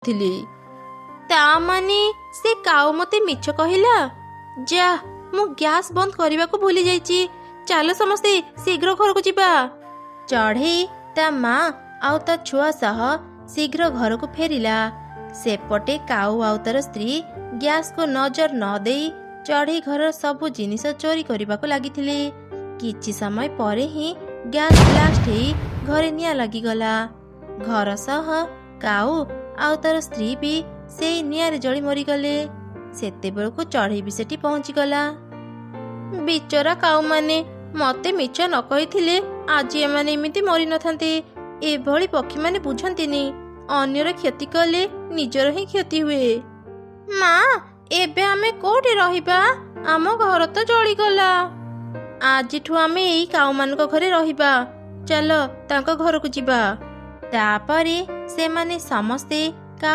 ଥିଲି। ତା ମାନେ ସେ କାଉ ମତେ ମିଛ କହିଲା? ଯା, ମୁଁ ଗ୍ୟାସ୍ ବନ୍ଦ କରିବାକୁ ଭୁଲି ଯାଇଛି। ଚାଲ ସମସ୍ତେ ଶୀଘ୍ର ଘରକୁ ଯିବା। ଚଢ଼େଇ ତା ମା ଆଉ ତା ଛୁଆ ସହ ଶୀଘ୍ର ଘରକୁ ଫେରିଲା। ସେପଟେ କାଉ ଆଉ ତାର ସ୍ତ୍ରୀ ଗ୍ୟାସକୁ ନଜର ନ ଦେଇ ଚଢ଼େଇ ଘରର ସବୁ ଜିନିଷ ଚୋରି କରିବାକୁ ଲାଗିଥିଲେ। କିଛି ସମୟ ପରେ ହିଁ ଗ୍ୟାସ୍ ବ୍ଲାଷ୍ଟ ହେଇ ଘରେ ନିଆଁ ଲାଗିଗଲା। ଘର ସହ କାଉ ଆଉ ତାର ସ୍ତ୍ରୀ ବି ସେଇ ନିଆଁରେ ଜଳି ମରିଗଲେ। ସେତେବେଳକୁ ଚଢ଼େଇ ବି ସେଠି ପହଞ୍ଚିଗଲା। ବିଚରା କାଉମାନେ, ମତେ ମିଛ ନ କହିଥିଲେ ଆଜି ଏମାନେ ଏମିତି ମରିନଥାନ୍ତେ। ଏଭଳି ପକ୍ଷୀମାନେ ବୁଝନ୍ତିନି, ଅନ୍ୟର କ୍ଷତି କଲେ ନିଜର ହିଁ କ୍ଷତି ହୁଏ। ମା, ଏବେ ଆମେ କୋଉଠି ରହିବା? ଆମ ଘର ତ ଜଳିଗଲା। ଆଜିଠୁ ଆମେ ଏଇ କାଉମାନଙ୍କ ଘରେ ରହିବା। ଚାଲ ତାଙ୍କ ଘରକୁ ଯିବା। ତାପରେ ସେମାନେ ସମସ୍ତେ